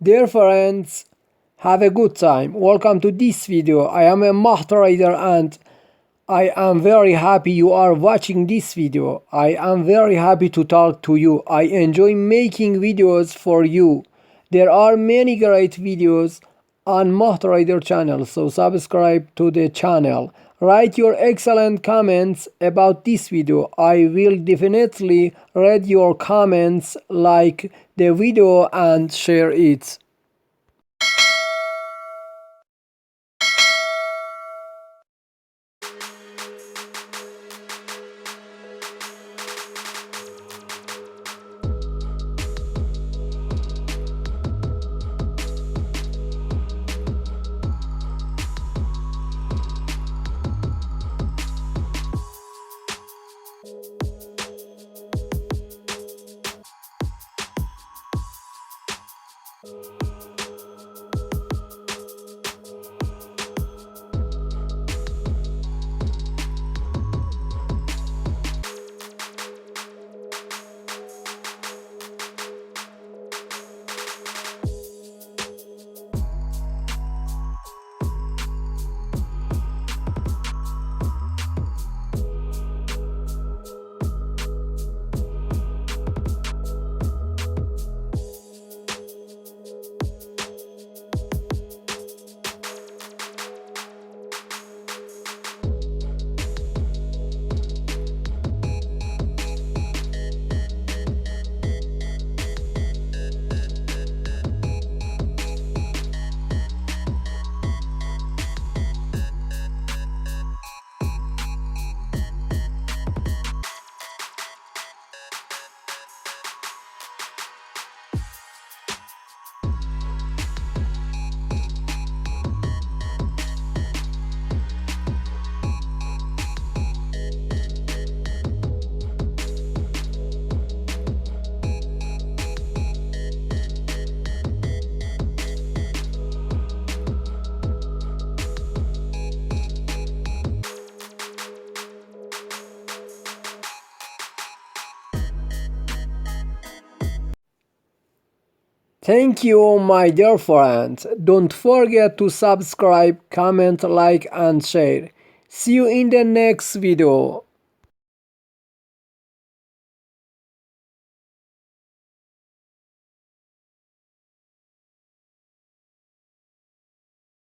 Dear friends, have a good time. Welcome to this video. I am a MahTrader and I am very happy you are watching this video. I am very happy to talk to you. I enjoy making videos for you. There are many great videos on MahTrader channel, so subscribe to the channel. Write your excellent comments about this video. I will definitely read your comments, like the video and share it. Thank you, my dear friends. Don't forget to subscribe, comment, like and share. See you in the next video.